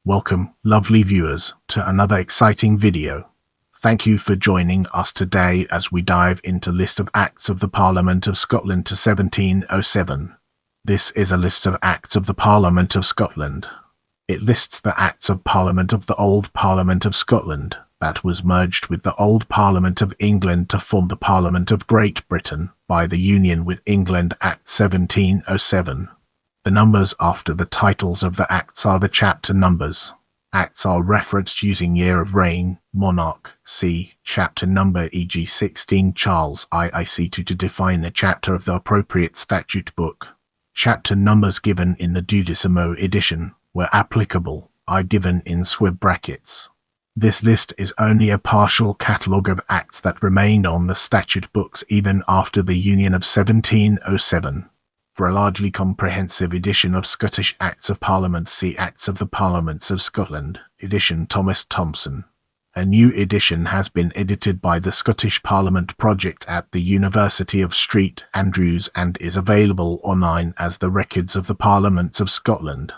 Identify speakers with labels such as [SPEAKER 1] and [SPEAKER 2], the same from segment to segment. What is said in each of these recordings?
[SPEAKER 1] Welcome, lovely viewers, to another exciting video. Thank you for joining us today as we dive into list of Acts of the Parliament of Scotland to 1707. This is a list of Acts of the Parliament of Scotland. It lists the Acts of Parliament of the Old Parliament of Scotland that was merged with the Old Parliament of England to form the Parliament of Great Britain by the Union with England Act 1707. The numbers after the titles of the acts are the chapter numbers. Acts are referenced using year of reign, monarch, c. chapter number, e.g. 16 Charles IIC to define a chapter of the appropriate statute book. Chapter numbers given in the duodecimo edition, where applicable, are given in square brackets. This list is only a partial catalogue of acts that remained on the statute books even after the Union of 1707. For a largely comprehensive edition of Scottish Acts of Parliament, see Acts of the Parliaments of Scotland, edition Thomas Thomson. A new edition has been edited by the Scottish Parliament Project at the University of St Andrews and is available online as the Records of the Parliaments of Scotland.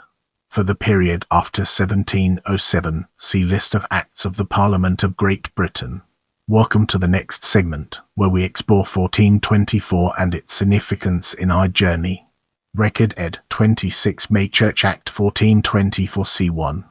[SPEAKER 1] For the period after 1707, see List of Acts of the Parliament of Great Britain. Welcome to the next segment, where we explore 1424 and its significance in our journey. Record Ed. 26 May Church Act 1424 C1.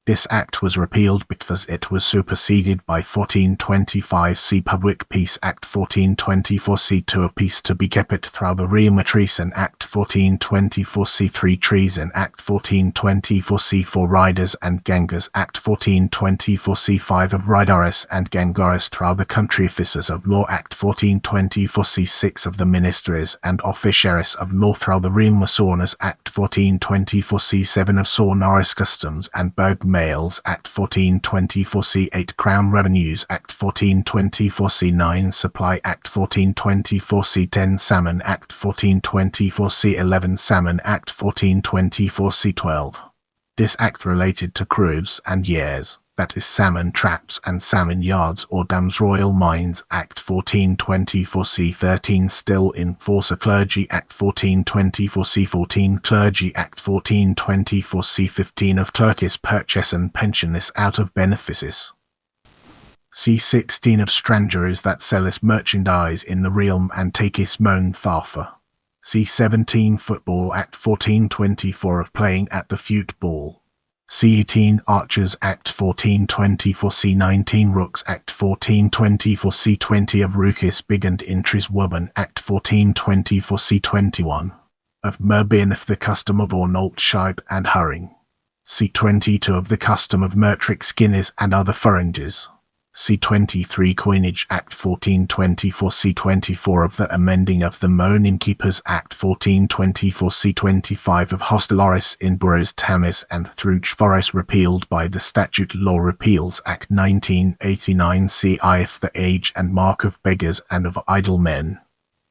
[SPEAKER 1] This act was repealed because it was superseded by 1425 C Public Peace Act 1424 C2 of Peace to be kept through the Realm Treason Act 1424 C3 Treason Act 1424 C4 Riders and Gangers Act 1424 C5 of Riders and Gangers through the Country Officers of Law Act 1424 C6 of the Ministers and Officiaries of Law through the Realm Masoners Act 1424 C7 of Sonorous Customs and Berg Mails Act 1424 C8 Crown Revenues Act 1424 C9 Supply Act 1424 C10 Salmon Act 1424 C11 Salmon Act 1424 C12. This act related to crews and years, that is salmon traps and salmon yards or dams. Royal Mines Act 1424 C13 still in force. A Clergy Act 1424 C14 Clergy Act 1424 C15 of Clerk's Purchase and Pensioners out of Benefices. C16 of Strangers that selleth merchandise in the realm and taketh moan tharfa. C17 Football Act 1424 of Playing at the Football. C18 Archers Act 1424 C19 Rooks Act 1424 C20 of Rukis Big and Intris Woban Act 1424 C21 of Merbein of the Custom of Ornolt Shibe and Hurring. C22 of the Custom of Mertrick Skinners and Other Furringes. C23 Coinage Act 1424 C24 of the Amending of the Moan Innkeepers Act 1424 C25 of Hostelaris in Boroughs Tamis and Thruch Forest repealed by the Statute Law Repeals Act 1989 C.I.F. the Age and Mark of Beggars and of Idle Men.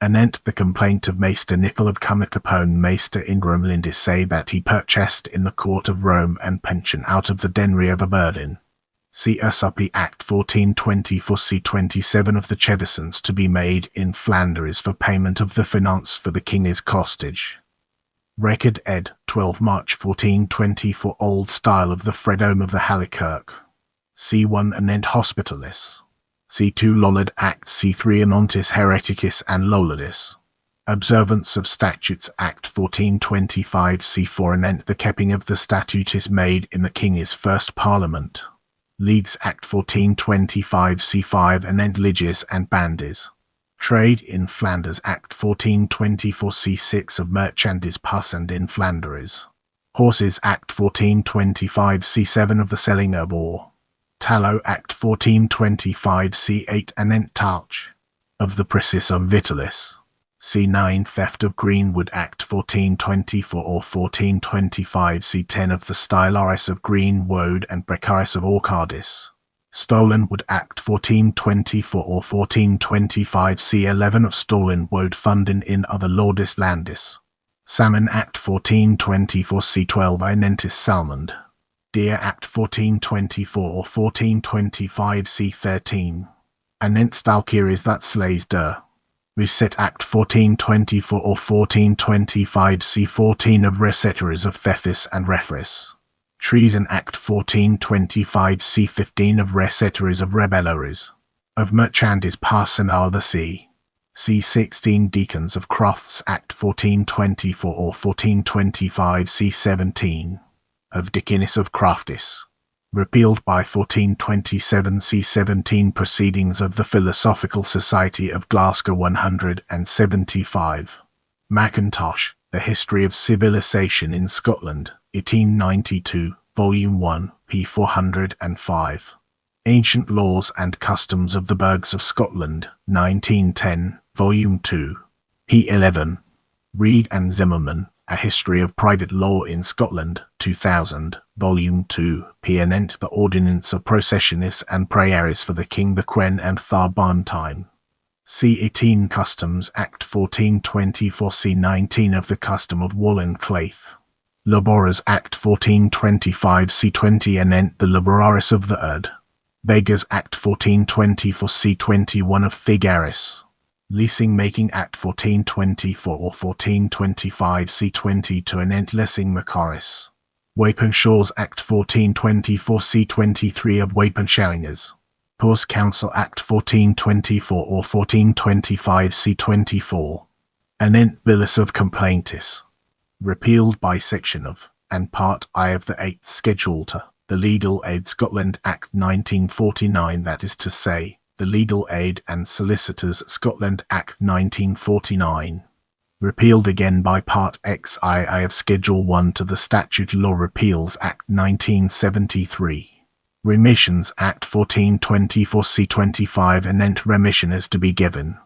[SPEAKER 1] Anent the complaint of Maester Nicol of Cumbercapone Maester Ingram Lindis say that he purchased in the court of Rome and pension out of the denry of Aberdeen. See Usuppy Act 1424 C27 of the Chevisons to be made in Flanders for payment of the finance for the king's costage. Record Ed. 12 March 1424 Old Style of the Fredome of the Hallikirk. C1 Anent Hospitalis. C2 Lollard Act C3 Anontis Hereticus and Lolladis. Observance of Statutes Act 1425 C4 Anent the keeping of the statute is made in the king's first parliament. Leeds Act 1425 C5 Anent Liges and Bandies. Trade in Flanders Act 1424 C6 of Merchandise Passand in Flanders. Horses Act 1425 C7 of the Selling of Ore. Tallow Act 1425 C8 Anent Talch of the Prices of Vitalis. C9 Theft of Greenwood Act 1424 or 1425 C10 of the Stylaris of Green Woad and Brecaris of Orcardis. Stolen Wood Act 1424 or 1425 C11 of Stolen Woad Fundin in other Lordis Landis. Salmon Act 1424 C12 Inentis Salmond. Deer Act 1424 or 1425 C13. Anent Stalkiris that slays der. Reset Act 1424 or 1425 C14 of Recetteries of Thefis and Refris. Treason Act 1425 C15 of Recetteries of Rebelleries. Of Merchandise Parsenal the C16 Deacons of Crofts Act 1424 or 1425 C17. Of Deaconess of Craftis. Repealed by 1427 C17 Proceedings of the Philosophical Society of Glasgow 175. Mackintosh, The History of Civilization in Scotland, 1892, Volume 1, p. 405. Ancient Laws and Customs of the Burghs of Scotland, 1910, Volume 2, p. 11. Reed and Zimmerman, A History of Private Law in Scotland, 2000, Volume 2, p. Anent the Ordinance of Processionis and Prayeris for the King, the Queen and Tharbantine. C18 Customs Act 1424 C19 of the Custom of Wool and Claith. Laborers Act 1425 C20 anent the Laboraris of the Erd. Beggars Act 1424 C21 of Figaris. Leasing Making Act 1424 or 1425 C22 anent Lessing Macaris. Wapenshaws Act 1424 C23 of Wapenshowingers. Poor's Council Act 1424 or 1425 C24. Anent Billis of Complaintis. Repealed by section of, and part I of the 8th Schedule to, the Legal Aid Scotland Act 1949, that is to say, the Legal Aid and Solicitors Scotland Act 1949. Repealed again by Part XII of Schedule 1 to the Statute Law Repeals Act 1973. Remissions Act 1424 C25 anent remission is to be given.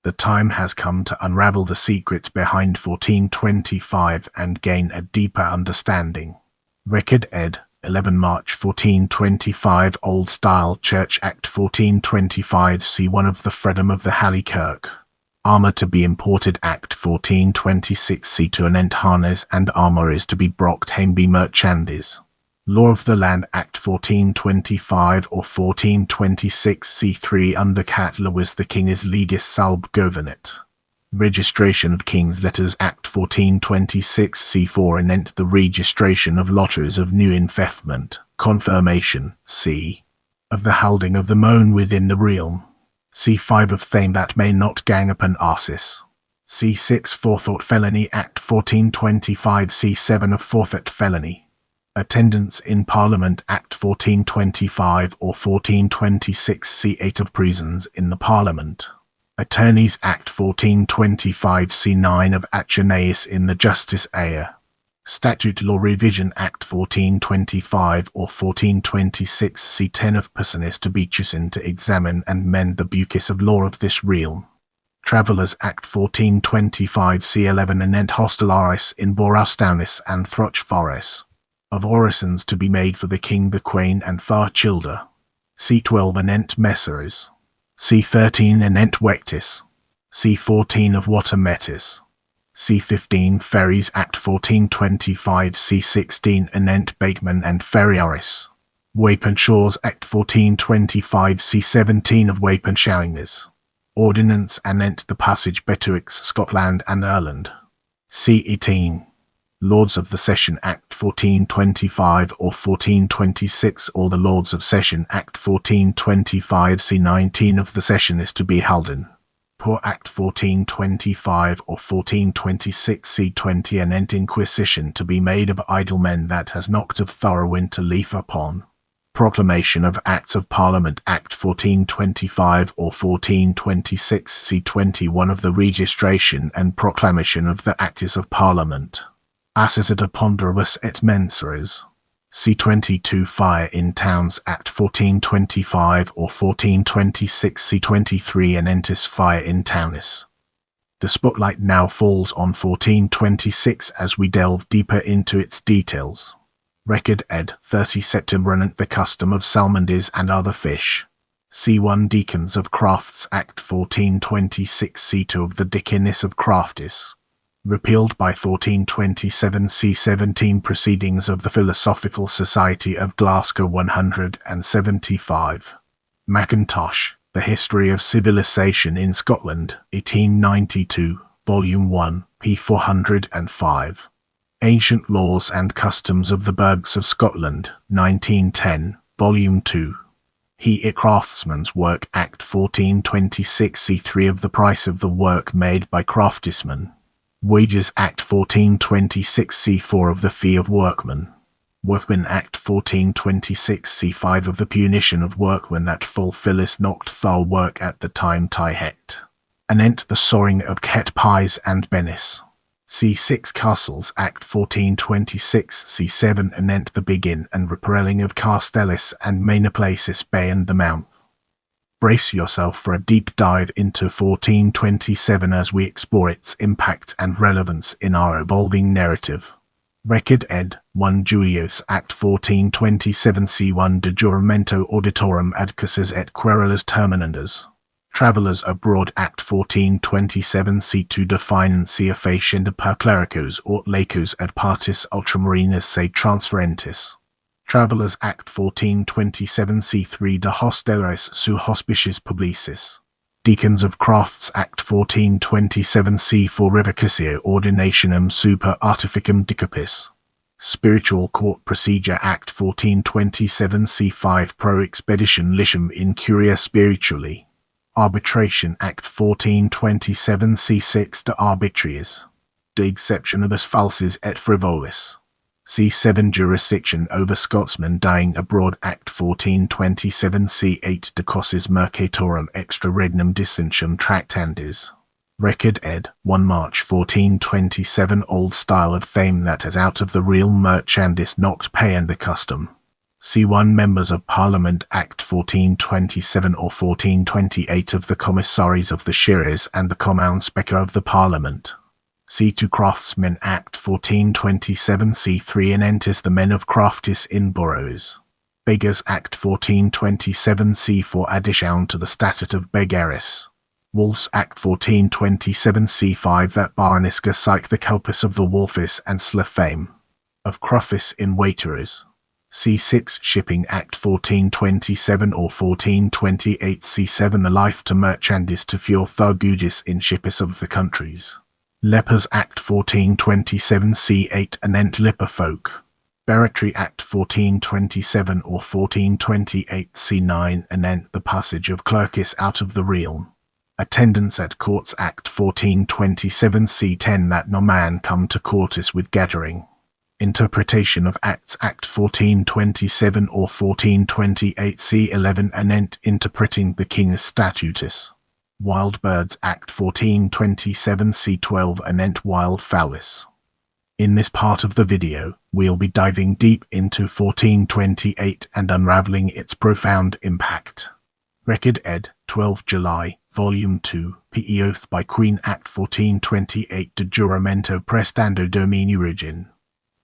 [SPEAKER 1] The time has come to unravel the secrets behind 1425 and gain a deeper understanding. Record ed. 11 March 1425 Old Style Church Act 1425 C1 of the Freedom of the Halley Kirk. Armour to be imported Act 1426 C2 anent harness and armour is to be brocht hame be merchandise. Law of the Land Act 1425 or 1426 C3 under Cat Lewis the King is legis salb governet. Registration of King's Letters Act 1426 C4 anent the registration of lotteries of new infeftment, confirmation, c. of the holding of the moan within the realm. C5 of Thame that may not gang upon arsis. C6 Forethought Felony Act 1425 C7 of Forfeit Felony. Attendance in Parliament Act 1425 or 1426 C8 of Prisons in the Parliament. Attorneys Act 1425 C9 of Actionaeus in the Justice Air. Statute Law Revision Act 1425 or 1426 C10 of Personis to be chosen to examine and mend the bucus of law of this realm. Travellers Act 1425 C11 anent hostelaris in Borastaunis and Throch Forest. Of orisons to be made for the King, the Queen and Far Childer. C12 anent Messeres. C13 anent Wectis. C14 of Water Metis. C15 Ferries Act 1425 C16 anent Bateman and Ferriaris. Wapenshaws Act 1425 C17 of Wapenshowingers. Ordinance anent the passage betwixt Scotland and Ireland. C18 Lords of the Session Act 1425 or 1426 or the Lords of Session Act 1425 C19 of the Session is to be holden. Poor Act 1425 or 1426 C20 anent Inquisition to be made of idle men that has knocked of Thorowin to leaf upon. Proclamation of Acts of Parliament Act 1425 or 1426 C21 of the Registration and Proclamation of the Acts of Parliament. Asses et ponderibus et menseres. C22 Fire in Towns Act 1425 or 1426 C23 anentis Fire in Townis. The spotlight now falls on 1426 as we delve deeper into its details. Record ed. 30 September anent the custom of salmonders and other fish. C1 Deacons of Crafts Act 1426 C2 of the Deaconess of Craftis. Repealed by 1427 C17 Proceedings of the Philosophical Society of Glasgow 175. Mackintosh, The History of Civilization in Scotland, 1892, Volume 1, p. 405. Ancient Laws and Customs of the Burghs of Scotland, 1910, Volume 2. A Craftsman's Work Act 1426 C3 of the price of the work made by craftsmen. Wages Act 1426 C4 of the fee of workmen. Workmen Act 1426 C5 of the punition of workmen that fulfilleth not thou work at the time ty het. Anent the sawing of cat pies and bennis. C6 Castles Act 1426 C7 anent the begin and reprelling of castellis and manor places bay and the mount. Brace yourself for a deep dive into 1427 as we explore its impact and relevance in our evolving narrative. Record Ed. 1 Julius Act 1427 C1 de juramento auditorum ad cases et querelas terminandas. Travellers Abroad Act 1427 C2 definantia facienda per clericos aut laicos ad partis ultramarinas se transferentis. Travellers Act 1427 C3 de hosteles su hospiciis publicis. Deacons of Crafts Act 1427 C4 revocatio ordinationem super artificum dicapis. Spiritual Court Procedure Act 1427 C5 pro expedition licium in curia spirituali. Arbitration Act 1427 C6 de arbitriis. De exceptionibus falsis et frivolis. C7 Jurisdiction over Scotsmen dying abroad Act 1427 C8 de causis mercatorum extra regnum dissentium tractandis. Record Ed. 1 March 1427 Old style of fame that as out of the real merchandise not paying the custom. C1 Members of Parliament Act 1427 or 1428 of the Commissaries of the Shires and the Common Speaker of the Parliament. C2 Craftsmen Act 1427 C3 anentis the men of craftis in boroughs. Beggars Act 1427 C4 addition to the statute of begaris. Wolves Act 1427 C5 that barnisca psych the culpus of the wolfis and slefame. Of cruffis in waiterers. C6 Shipping Act 1427 or 1428 C7 the life to merchandise to fuel thugudis in shippes of the countries. Lepers Act 1427 C8 anent leper folk. Barratry Act 1427 or 1428 C9 anent the passage of clerkis out of the realm. Attendance at Courts Act 1427 C10 that no man come to courtis with gathering. Interpretation of Acts Act 1427 or 1428 C11 anent interpreting the King's statutes. Wild Birds Act 1427 C12 anent wild fowlis. In this part of the video, we'll be diving deep into 1428 and unraveling its profound impact. Record Ed. 12 July, Volume 2, P.E. Oath by Queen Act 1428 de juramento prestando domini regin.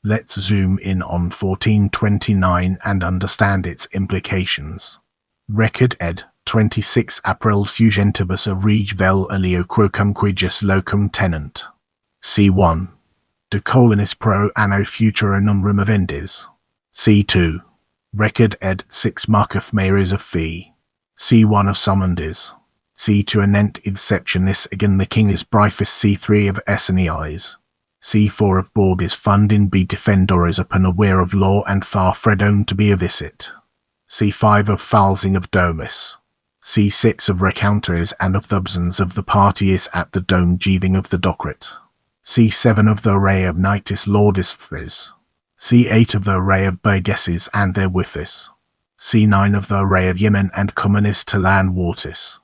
[SPEAKER 1] Let's zoom in on 1429 and understand its implications. Record Ed. 26 April Fugentibus a reg vel alio quocumque jus locum tenent. C1. De colonis pro anno futura numerum avendis. C2. Record Ed. 6 Marcus Maris of fee. C1 of summondis. C2 anent exceptionis again the king is brifus C3 of Esseneis. C4 of Borgis funding be defendores upon aware of law and far fredon to be a visit. C5 of falsing of domus. C6 of recounters and of the absence of the parties at the dome jeeving of the docret. C7 of the array of knightis lordis fris. C8 of the array of burgesses and their withis. C9 of the array of yemen and commonis to land watis.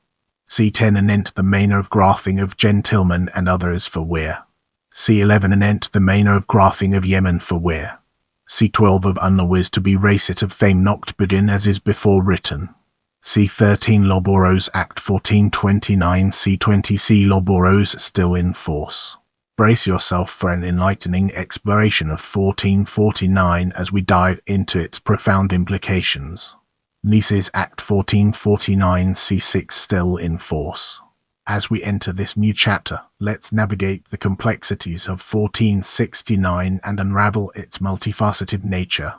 [SPEAKER 1] C10 anent the manor of graphing of gentlemen and others for wear. C11 anent the manor of graphing of Yemen for wear. C12 of unawis to be racet of fame noct bedin as is before written. C13 Loboros Act 1429 C20 C Loboros still in force. Brace yourself for an enlightening exploration of 1449 as we dive into its profound implications. Nice's Act 1449 C6 still in force. As we enter this new chapter, let's navigate the complexities of 1469 and unravel its multifaceted nature.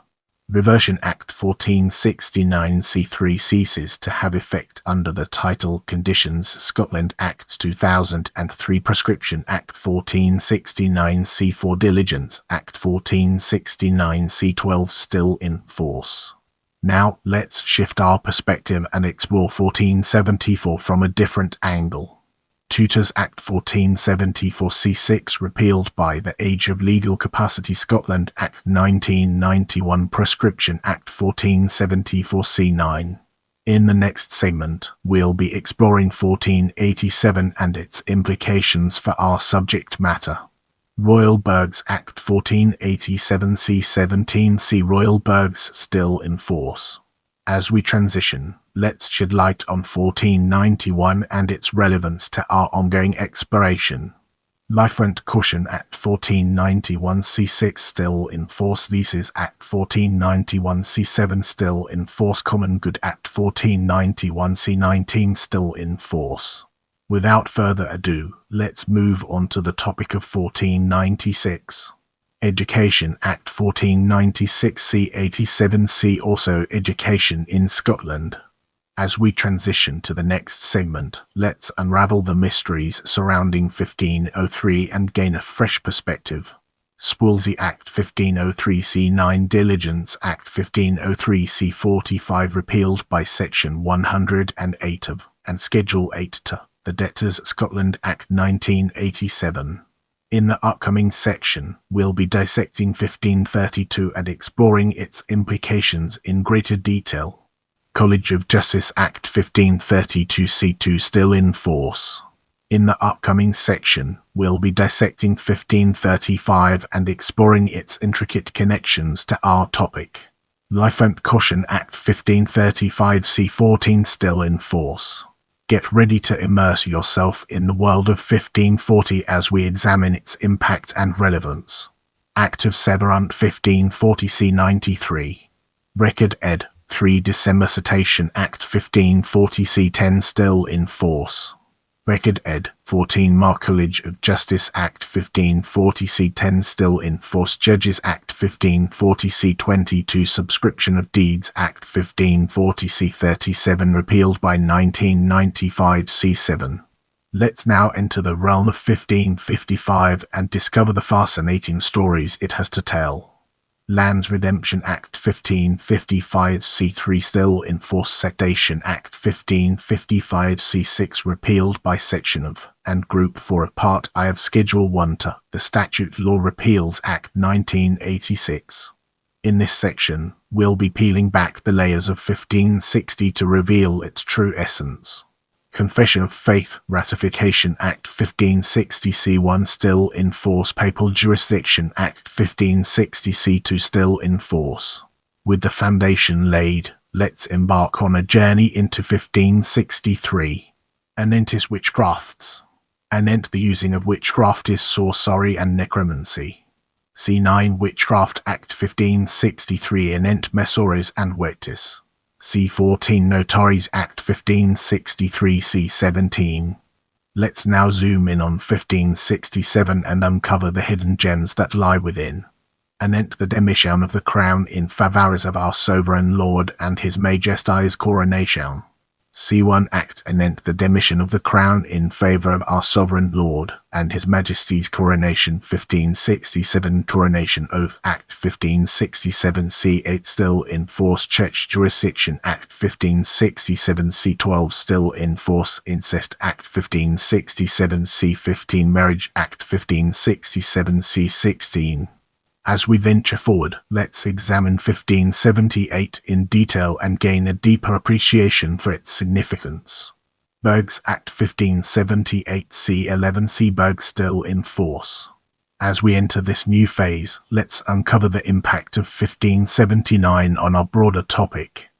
[SPEAKER 1] Reversion Act 1469 C3 ceases to have effect under the title Conditions. Scotland Act 2003 Prescription Act 1469 C4 Diligence Act 1469 C12 still in force. Now let's shift our perspective and explore 1474 from a different angle. Tutors Act 1474 C6 repealed by the Age of Legal Capacity. Scotland Act 1991 Prescription Act 1474 C9. In the next segment, we'll be exploring 1487 and its implications for our subject matter. Royal Burghs Act 1487 C17 C. Royal Burghs still in force. As we transition, let's shed light on 1491 and its relevance to our ongoing exploration. Life Rent Caution Act 1491 C6 still in force. Leases Act 1491 C7 still in force. Common Good Act 1491 C19 still in force. Without further ado, let's move on to the topic of 1496. Education Act 1496 C87 C also Education in Scotland. As we transition to the next segment, let's unravel the mysteries surrounding 1503 and gain a fresh perspective. Spoolsy Act 1503 C9 Diligence Act 1503 C45 repealed by Section 108 of and Schedule 8 to the Debtors Scotland Act 1987. In the upcoming section, we'll be dissecting 1532 and exploring its implications in greater detail. College of Justice Act 1532 C2 still in force. In the upcoming section, we'll be dissecting 1535 and exploring its intricate connections to our topic. Life Rent Caution Act 1535 C14 still in force. Get ready to immerse yourself in the world of 1540 as we examine its impact and relevance. Act of Severance 1540 C93. Record Ed. 3 December Citation Act 1540 C10 still in force. Record Ed. 14 College of Justice Act 1540 C10 still in force. Judges Act 1540 C22 Subscription of Deeds Act 1540 C37 repealed by 1995 C7. Let's now enter the realm of 1555 and discover the fascinating stories it has to tell. Lands Redemption Act 1555 C3 still in force. Citation Act 1555 C6 repealed by Section of and Group 4 of Part I of Schedule 1 to the Statute Law Repeals Act 1986. In this section, we'll be peeling back the layers of 1560 to reveal its true essence. Confession of Faith Ratification Act 1560 C1 still in force. Papal Jurisdiction Act 1560 C2 still in force. With the foundation laid, let's embark on a journey into 1563. Anent witchcrafts. Anent the using of witchcraft is sorcery and necromancy. C9 Witchcraft Act 1563 Anent mesores and wectis. C14 Notaries Act 1563 C17. Let's now zoom in on 1567 and uncover the hidden gems that lie within. Anent the demission of the crown in favour of our sovereign lord and his majesty's coronation. C1 Act anent the demission of the crown in favour of our sovereign lord and his majesty's coronation. 1567 Coronation Oath Act 1567 C8 still in force. Church Jurisdiction Act 1567 C12 still in force. Incest Act 1567 C15 Marriage Act 1567 C16. As we venture forward, let's examine 1578 in detail and gain a deeper appreciation for its significance. Burghs Act 1578 C11 C. Burghs still in force. As we enter this new phase, let's uncover the impact of 1579 on our broader topic.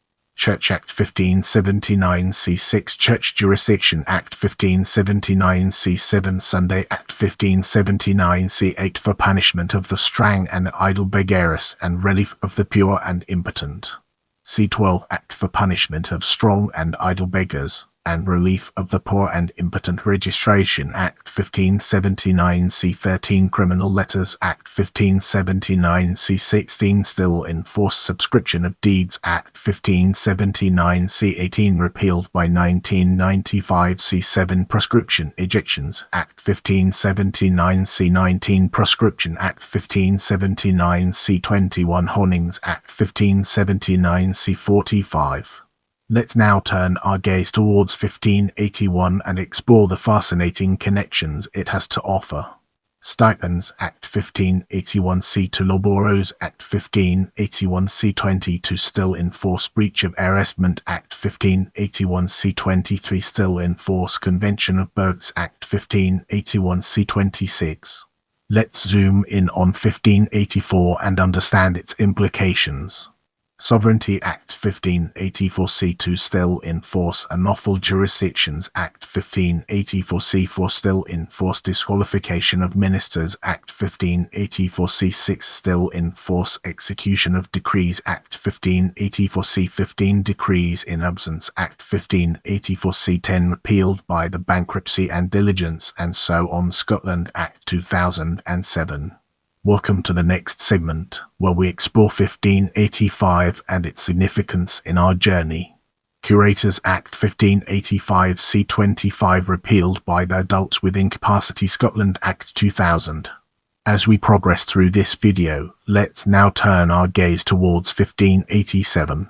[SPEAKER 1] Church Act 1579 C6 Church Jurisdiction Act 1579 C7 Sunday Act 1579 C8 for punishment of the strang and idle beggars and relief of the pure and impotent. C12 Act for punishment of strong and idle beggars. and Relief of the Poor and Impotent Registration Act 1579 C13 Criminal Letters Act 1579 C16 Still in Force Subscription of Deeds Act 1579 C18 repealed by 1995 C7 Proscription Ejections Act 1579 C19 Proscription Act 1579 C21 Hornings Act 1579 C45. Let's now turn our gaze towards 1581 and explore the fascinating connections it has to offer. Stipends Act 1581 C2 Laboros Act 1581 C22 Still in Force Breach of Arrestment Act 1581 C23 Still in Force Convention of Burghs Act 1581 C26. Let's zoom in on 1584 and understand its implications. Sovereignty Act 1584 C2 Still in Force Unlawful Jurisdictions Act 1584 C4 Still in Force Disqualification of Ministers Act 1584 C6 Still in Force Execution of Decrees Act 1584 C15 Decrees in Absence Act 1584 C10 repealed by the Bankruptcy and Diligence and so on Scotland Act 2007. Welcome to the next segment, where we explore 1585 and its significance in our journey. Curators Act 1585 C25 repealed by the Adults with Incapacity Scotland Act 2000. As we progress through this video, let's now turn our gaze towards 1587.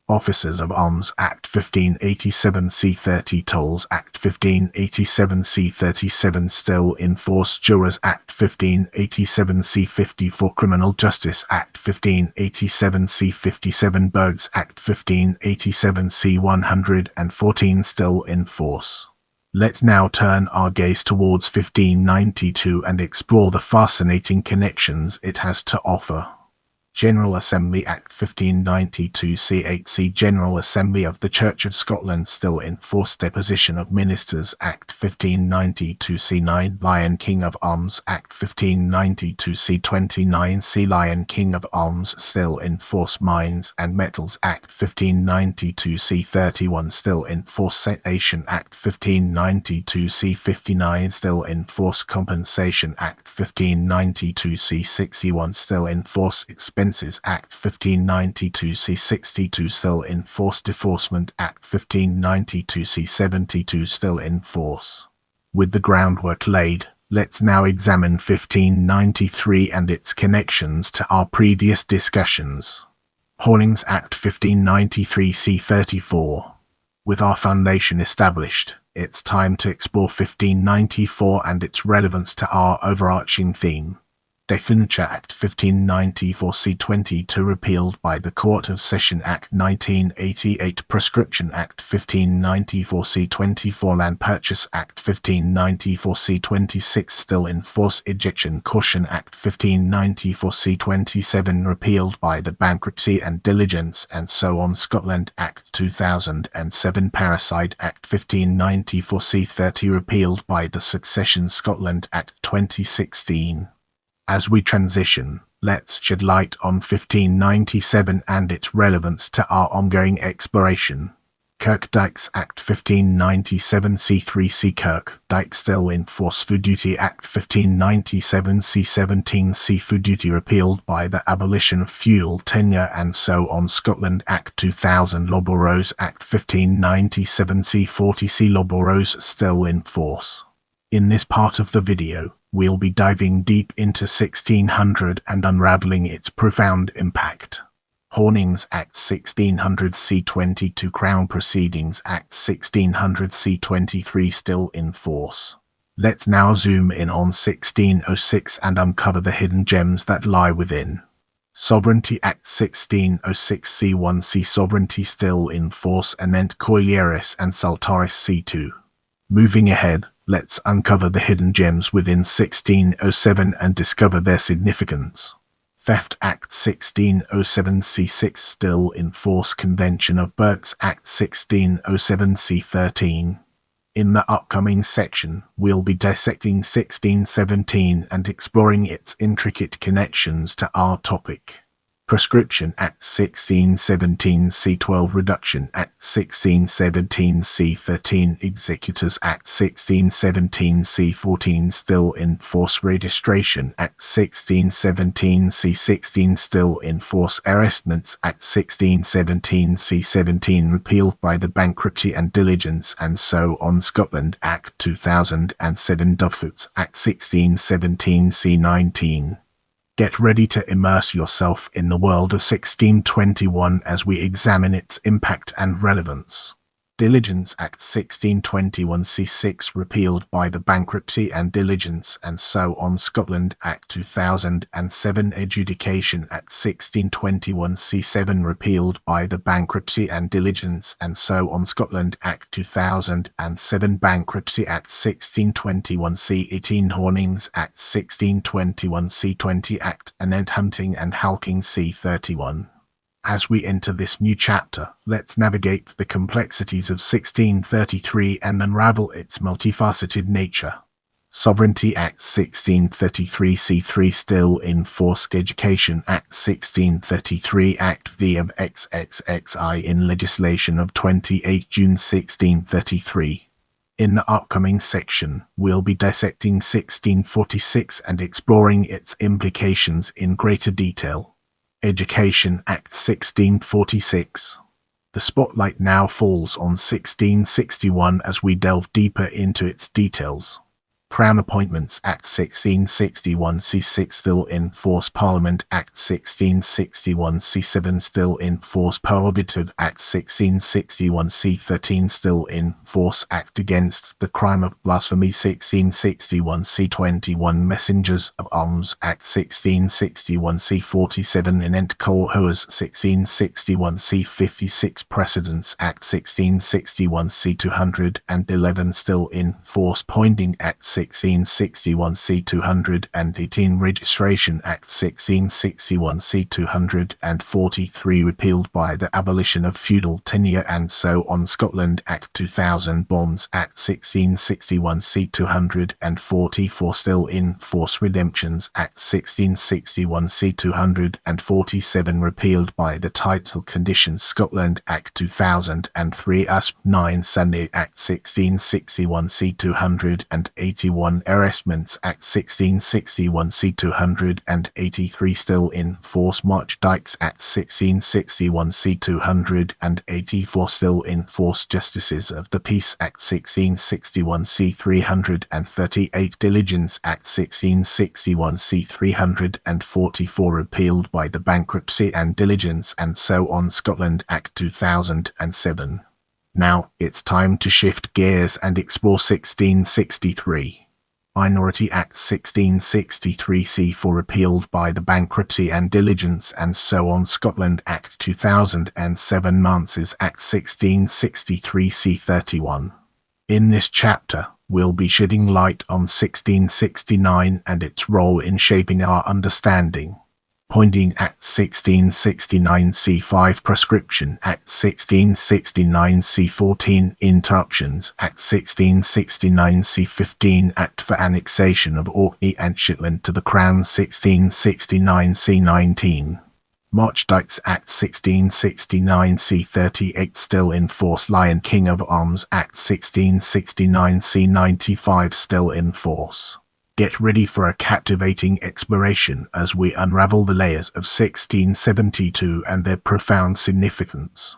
[SPEAKER 1] Officers of Arms Act 1587 C30 Tolls Act 1587 C37 Still in Force Jurors Act 1587 C54 Criminal Justice Act 1587 C57 Burghs Act 1587 C114 Still in Force. Let's now turn our gaze towards 1592 and explore the fascinating connections it has to offer. General Assembly Act 1592 C8C General Assembly of the Church of Scotland Still in Force Deposition of Ministers Act 1592 C9 Lion King of Arms Act 1592 C29 C Lion King of Arms Still in Force Mines and Metals Act 1592 C31 Still in Force Citation Act 1592 C59 Still in Force Compensation Act 1592 C61 Still in Force Expenses Act 1592 C62 Still in Force Deforcement Act 1592 C72 Still in Force. With the groundwork laid, let's now examine 1593 and its connections to our previous discussions. Hornings Act 1593 C34. With our foundation established, it's time to explore 1594 and its relevance to our overarching theme. Definiture Act 1594 C22 repealed by the Court of Session Act 1988 Prescription Act 1594 C24 Land Purchase Act 1594 C26 Still in Force Ejection Caution Act 1594 C27 repealed by the Bankruptcy and Diligence and so on Scotland Act 2007 Parricide Act 1594 C30 repealed by the Succession Scotland Act 2016. As we transition, let's shed light on 1597 and its relevance to our ongoing exploration. Kirkdykes Act 1597 C3 Kirkdyke Still in Force Food Duty Act 1597 C17 Seafood Duty repealed by the Abolition of Fuel Tenure and so on Scotland Act 2000 Laboros Act 1597 C40 Laboros Still in Force. In this part of the video, we'll be diving deep into 1600 and unraveling its profound impact. Hornings Act 1600 C22 Crown Proceedings Act 1600 C23 Still in Force. Let's now zoom in on 1606 and uncover the hidden gems that lie within. Sovereignty Act 1606 C1 Sovereignty Still in Force Anent Coilleris and Saltaris C2. Moving ahead, let's uncover the hidden gems within 1607 and discover their significance. Theft Act 1607 C6 Still in Force Convention of Burghs Act 1607 C13. In the upcoming section, we'll be dissecting 1617 and exploring its intricate connections to our topic. Prescription Act 1617 C12 Reduction Act 1617 C13 Executors Act 1617 C14 Still in Force Registration Act 1617 C16 Still in Force Arrestments Act 1617 C17 Repealed by the Bankruptcy and Diligence and so on Scotland Act 2007 Duffets Act 1617 C19. Get ready to immerse yourself in the world of 1621 as we examine its impact and relevance. Diligence Act 1621 C6 repealed by the Bankruptcy and Diligence and so on Scotland Act 2007 Adjudication Act 1621 C7 repealed by the Bankruptcy and Diligence and so on Scotland Act 2007 Bankruptcy Act 1621 C18 Hornings Act 1621 C20 Act Anent Hunting and Halking C31. As we enter this new chapter, let's navigate the complexities of 1633 and unravel its multifaceted nature. Sovereignty Act 1633 C3 Still in Force Education Act 1633 Act V of XXXI in legislation of 28 June 1633. In the upcoming section, we'll be dissecting 1646 and exploring its implications in greater detail. Education Act 1646. The spotlight now falls on 1661 as we delve deeper into its details. Crown Appointments Act 1661 C6 Still in Force Parliament Act 1661 C7 Still in Force Prohibitive Act 1661 C13 Still in Force Act Against the Crime of Blasphemy 1661 C21 Messengers of Arms Act 1661 C47 Anent Coercers 1661 C56 Precedents Act 1661 C211 Still in Force Pointing Act 1661 C218 Registration Act 1661 C243 repealed by the abolition of feudal tenure and so on Scotland Act 2000 Bonds Act 1661 C244 Still in Force Redemptions Act 1661 C247 repealed by the Title Conditions Scotland Act 2003 USP 9 Sunday Act 1661 C281 Arrestments Act 1661 C283 Still in Force March Dykes Act 1661 C284 Still in Force Justices of the Peace Act 1661 C338 Diligence Act 1661 C344 repealed by the Bankruptcy and Diligence and so on Scotland Act 2007. Now, it's time to shift gears and explore 1663. Minority Act 1663 C4 repealed by the Bankruptcy and Diligence and so on Scotland Act 2007 Manses Act 1663 C31. In this chapter, we'll be shedding light on 1669 and its role in shaping our understanding. Pointing Act 1669 C5 Prescription Act 1669 C14 Interruptions Act 1669 C15 Act for Annexation of Orkney and Shetland to the Crown 1669 C19 Marchdykes Act 1669 C38 Still in Force Lion King of Arms Act 1669 C95 Still in Force. Get ready for a captivating exploration as we unravel the layers of 1672 and their profound significance.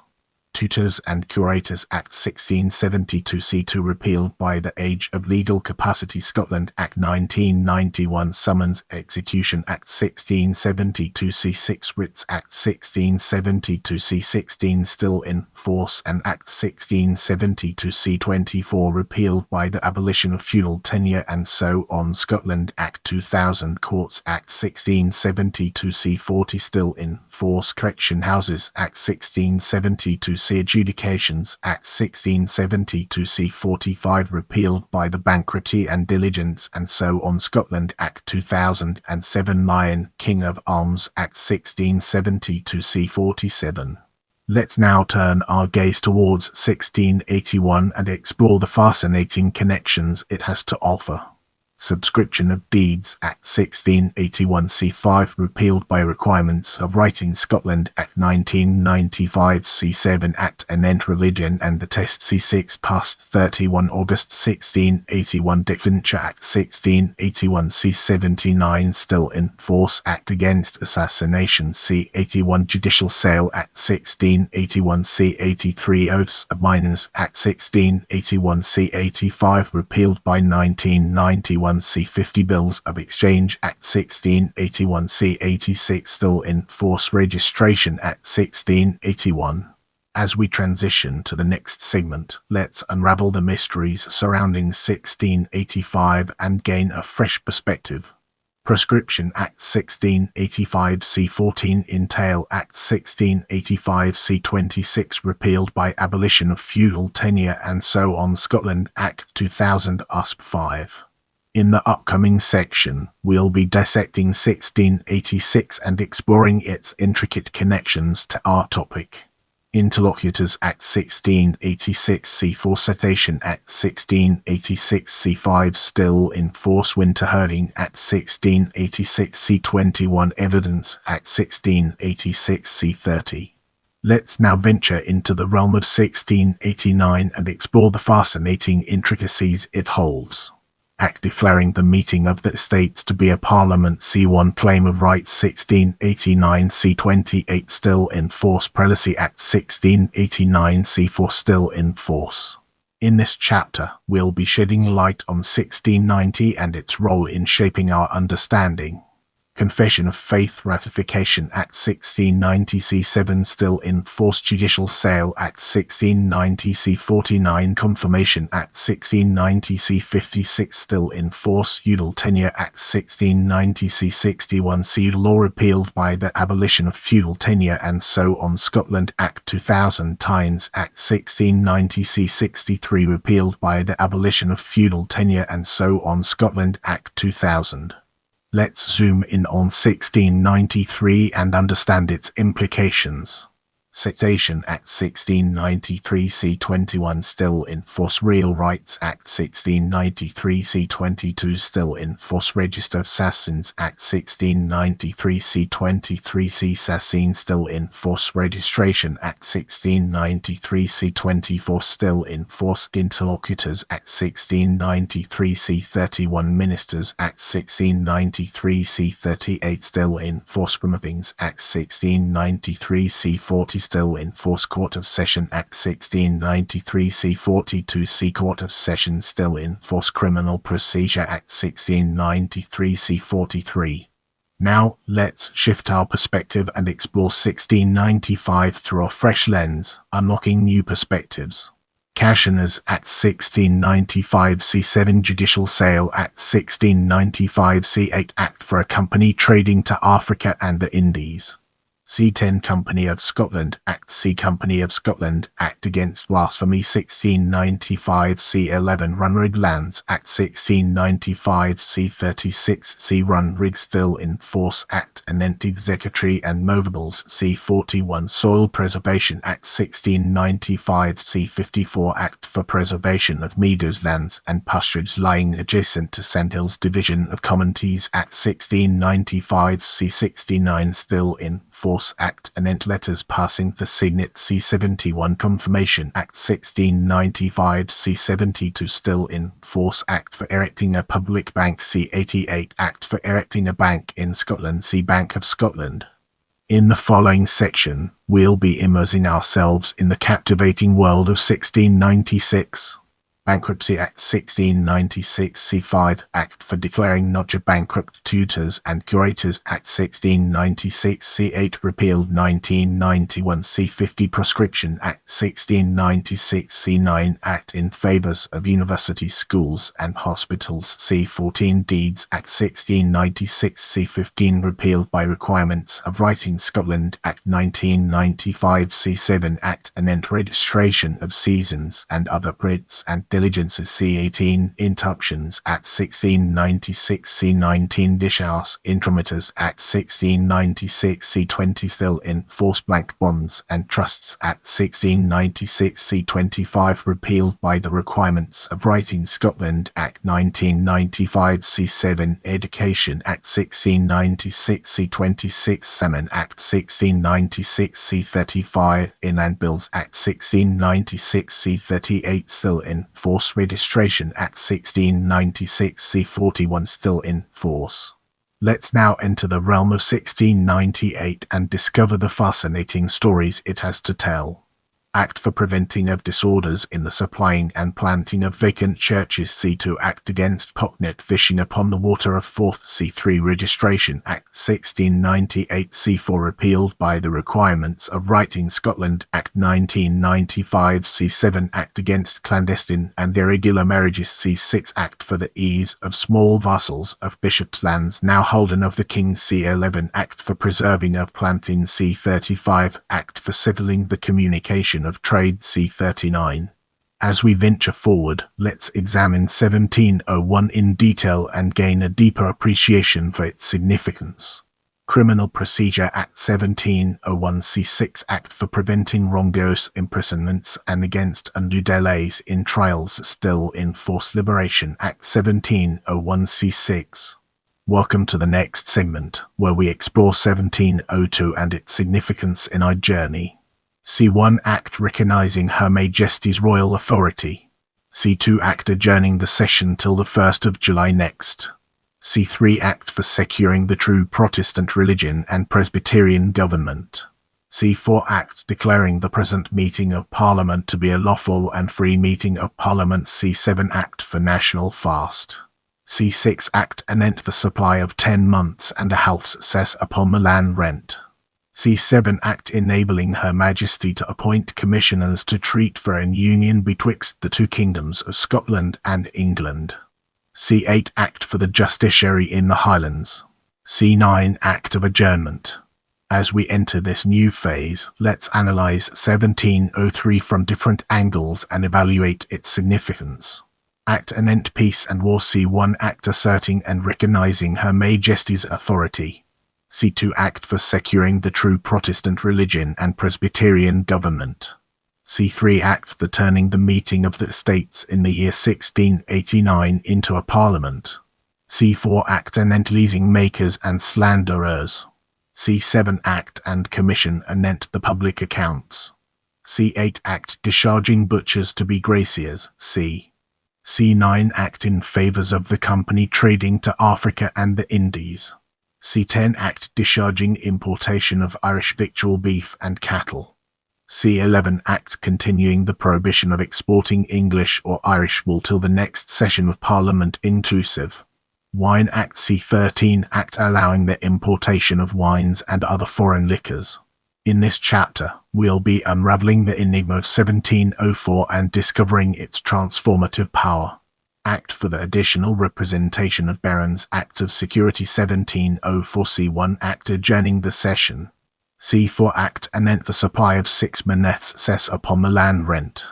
[SPEAKER 1] Tutors and Curators Act 1672 C2 repealed by the Age of Legal Capacity Scotland Act 1991 Summons Execution Act 1672 C6 Writs Act 1672 C16 Still in Force and Act 1672 C24 repealed by the abolition of feudal tenure and so on Scotland Act 2000 Courts Act 1672 C40 Still in Force Correction Houses Act 1672 C Adjudications Act 1672 C45 repealed by the Bankruptcy and Diligence and so on Scotland Act 2007 Lion King of Arms Act 1672 C47. Let's now turn our gaze towards 1681 and explore the fascinating connections it has to offer. Subscription of Deeds Act 1681 C5 repealed by requirements of Right in Scotland Act 1995 C7 Act Anent Religion and the Test C6 passed 31 August 1681 Defenture Act 1681 C79 still in force Act Against Assassination C81 Judicial Sale Act 1681 C83 Oaths of Minors Act 1681 C85 repealed by 1991 C50 Bills of Exchange Act 1681 C86 still in force Registration Act 1681. As we transition to the next segment, let's unravel the mysteries surrounding 1685 and gain a fresh perspective. Prescription Act 1685 C14 Entail Act 1685 C26 repealed by abolition of feudal tenure and so on Scotland Act 2000 USP 5. In the upcoming section, we'll be dissecting 1686 and exploring its intricate connections to our topic. Interlocutors Act 1686 C4 Citation Act 1686 C5 still in force Winter Herding Act 1686 C21 Evidence Act 1686 C30. Let's now venture into the realm of 1689 and explore the fascinating intricacies it holds. Act declaring the meeting of the Estates to be a Parliament C1 Claim of Rights 1689 C28 still in force Prelacy Act 1689 C4 still in force. In this chapter, we'll be shedding light on 1690 and its role in shaping our understanding. Confession of Faith Ratification Act 1690 C7 still in force Judicial Sale Act 1690 C49 Confirmation Act 1690 C56 still in force Feudal Tenure Act 1690 C61 Feudal Law repealed by the abolition of feudal tenure and so on Scotland Act 2000 Tynes Act 1690 C63 repealed by the abolition of feudal tenure and so on Scotland Act 2000. Let's zoom in on 1693 and understand its implications. Citation Act 1693 C21 still in force Real Rights Act 1693 C22 still in force Register of Assassins Act 1693 C23 C Assassin still in force Registration Act 1693 C24 still in force Interlocutors Act 1693 C31 Ministers Act 1693 C38 still in force Promothings Act 1693 C40 still in force Court of Session Act 1693 C42 C Court of Session still in force Criminal Procedure Act 1693 C43. Now, let's shift our perspective and explore 1695 through a fresh lens, unlocking new perspectives. Cashioners Act 1695 C7 Judicial Sale Act 1695 C8 Act for a company trading to Africa and the Indies. C10 Company of Scotland Act C Company of Scotland Act Against Blasphemy 1695 C11 Runrig Lands Act 1695 C36 C Runrig Still in Force Act Anent Executory and Movables C41 Soil Preservation Act 1695 C54 Act for Preservation of Meadows Lands and Pastures lying adjacent to Sandhills Division of Commonties Act 1695 C69 Still in Force Act Anent Letters Passing the Signet C71 Confirmation Act 1695 C72 Still in Force Act for Erecting a Public Bank C88 Act for Erecting a Bank in Scotland C Bank of Scotland. In the following section, we'll be immersing ourselves in the captivating world of 1696. Bankruptcy Act 1696 C5 Act for declaring not bankrupt tutors and curators Act 1696 C8 repealed 1991 C50 Proscription Act 1696 C9 Act in favours of university schools and hospitals C14 Deeds Act 1696 C15 repealed by requirements of Right in Scotland Act 1995 C7 Act Anent Registration of Seasons and other writs and Diligences C18 Interruptions Act 1696 C19 Dishouse Intromiters Act 1696 C20 Still in Force Blank Bonds and Trusts Act 1696 C25 Repealed by the Requirements of Writing Scotland Act 1995 C7 Education Act 1696 C26 Salmon Act 1696 C35 Inland Bills Act 1696 C38 Still in Force Registration Act 1696 C41 Still in Force. Let's now enter the realm of 1698 and discover the fascinating stories it has to tell. Act for Preventing of Disorders in the Supplying and Planting of Vacant Churches C2 Act Against Pocknet Fishing upon the Water of Forth C3 Registration Act 1698 C4 Repealed by the Requirements of Writing Scotland Act 1995 C7 Act Against Clandestine and Irregular Marriages C6 Act for the Ease of Small Vassals of Bishops' Lands now holden of the King C11 Act for Preserving of Planting C35 Act for Settling the Communication of Trade C39. As we venture forward, let's examine 1701 in detail and gain a deeper appreciation for its significance. Criminal Procedure Act 1701 C6 Act for Preventing Wrongous Imprisonments and Against Undue Delays in Trials Still in Force Liberation Act 1701 C6. Welcome to the next segment, where we explore 1702 and its significance in our journey. C1 Act Recognising Her Majesty's Royal Authority. C2 Act Adjourning the Session till the 1st of July next. C3 Act for Securing the True Protestant Religion and Presbyterian Government. C4 Act Declaring the present meeting of Parliament to be a lawful and free meeting of Parliament. C7 Act for National Fast. C6 Act anent the supply of 10 months and a half's cess upon the land rent. C7 Act enabling Her Majesty to appoint commissioners to treat for an union betwixt the two kingdoms of Scotland and England. C8 Act for the Justiciary in the Highlands. C9 Act of Adjournment. As we enter this new phase, let's analyse 1703 from different angles and evaluate its significance. Act anent Peace and War. C1 Act asserting and recognising Her Majesty's authority. C2 Act for Securing the True Protestant Religion and Presbyterian Government. C3 Act for turning the meeting of the States in the year 1689 into a Parliament. C4 Act anent leasing makers and slanderers. C7 Act and Commission anent the public accounts. C8 Act discharging butchers to be graciers. C9 Act in favours of the company trading to Africa and the Indies. C10 Act discharging importation of Irish victual beef and cattle. C11 Act continuing the prohibition of exporting English or Irish wool till the next session of Parliament inclusive. Wine Act. C13 Act allowing the importation of wines and other foreign liquors. In this chapter, we'll be unravelling the enigma of 1704 and discovering its transformative power. Act for the Additional Representation of Barons Act of Security 1704. C1 Act adjourning the session. C4 Act anent the supply of 6 moneths cess upon the land rent.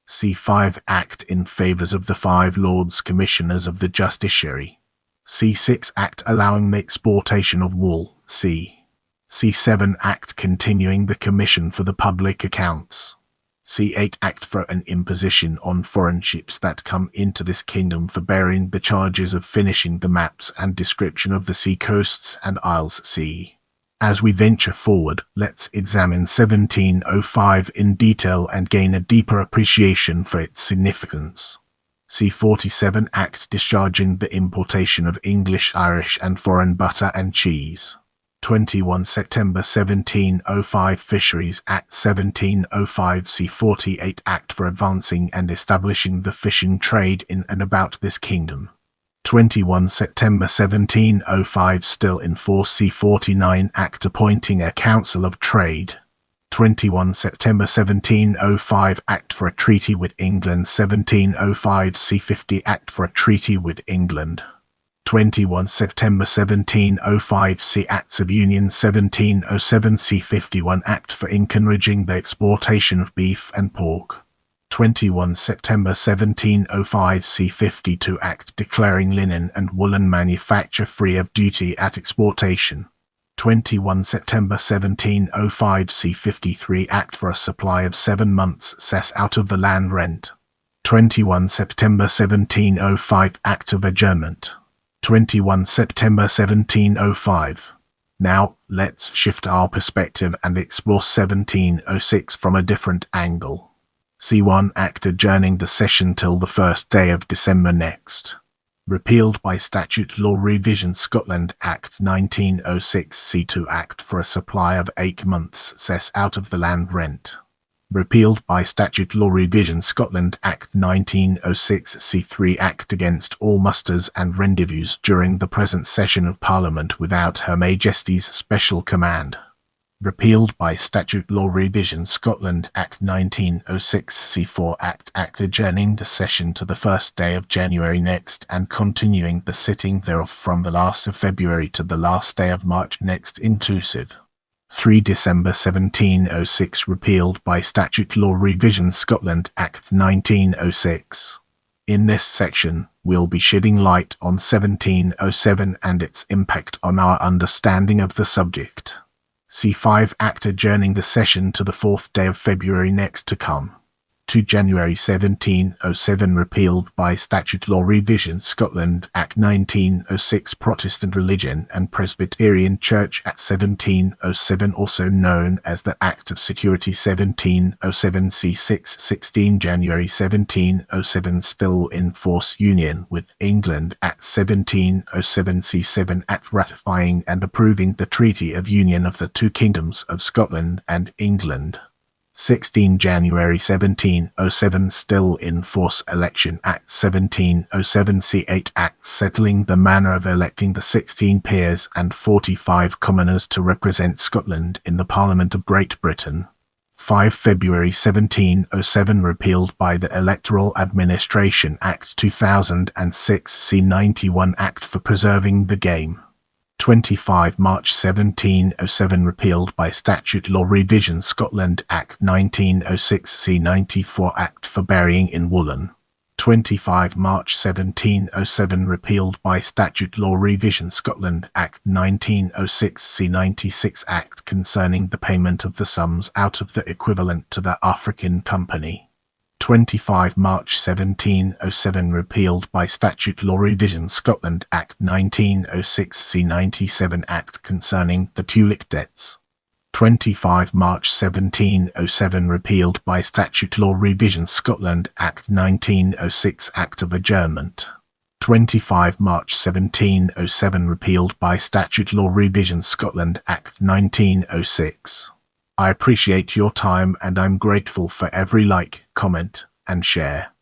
[SPEAKER 1] C5 Act in favours of the 5 Lords Commissioners of the Justiciary. C6 Act allowing the exportation of wool. C7 Act continuing the Commission for the Public Accounts. C8 Act for an imposition on foreign ships that come into this kingdom for bearing the charges of finishing the maps and description of the sea coasts and isles. As we venture forward, let's examine 1705 in detail and gain a deeper appreciation for its significance. C47 Act discharging the importation of English, Irish and foreign butter and cheese. 21 September 1705 Fisheries Act 1705. C48 Act for advancing and establishing the fishing trade in and about this kingdom. 21 September 1705 still in force. C49 Act appointing a Council of Trade. 21 September 1705 Act for a treaty with England. 1705 C50 Act for a treaty with England. 21 September 1705 C Acts of Union. 1707 C51 Act for encouraging the exportation of beef and pork. 21 September 1705 C52 Act declaring linen and woolen manufacture free of duty at exportation. 21 September 1705 C53 Act for a supply of 7 months' cess out of the land rent. 21 September 1705 Act of Adjournment. 21 September 1705. Now, let's shift our perspective and explore 1706 from a different angle. C1 Act adjourning the session till the 1st day of December next. Repealed by Statute Law Revision Scotland Act 1906 C2 Act for a supply of 8 months' cess out of the land rent. Repealed by Statute Law Revision Scotland Act 1906 C3 Act against all musters and rendezvous during the present session of Parliament without Her Majesty's special command. Repealed by Statute Law Revision Scotland Act 1906 C4 Act adjourning the session to the 1st day of January next and continuing the sitting thereof from the last of February to the last day of March next inclusive. 3 December 1706 repealed by Statute Law Revision Scotland Act 1906. In this section, we'll be shedding light on 1707 and its impact on our understanding of the subject. C5 Act adjourning the session to the 4th day of February next to come. 2 January 1707 repealed by Statute Law Revision Scotland Act 1906 Protestant Religion and Presbyterian Church Act 1707 also known as the Act of Security 1707 C6 16 January 1707 still in force Union with England Act 1707 C7 Act ratifying and approving the Treaty of Union of the two Kingdoms of Scotland and England. 16 January 1707 still in force Election Act 1707 C8 Act settling the manner of electing the 16 peers and 45 commoners to represent Scotland in the Parliament of Great Britain. 5 February 1707 repealed by the Electoral Administration Act 2006 C91 Act for preserving the game. 25 March 1707 repealed by Statute Law Revision Scotland Act 1906 C94 Act for burying in woolen. 25 March 1707 repealed by Statute Law Revision Scotland Act 1906 C96 Act concerning the payment of the sums out of the equivalent to the African Company. 25 March 1707 repealed by Statute Law Revision Scotland Act 1906 C97 Act concerning the Tulic debts. 25 March 1707 repealed by Statute Law Revision Scotland Act 1906 Act of Adjournment. 25 March 1707 repealed by Statute Law Revision Scotland Act 1906. I appreciate your time and I'm grateful for every like, comment, and share.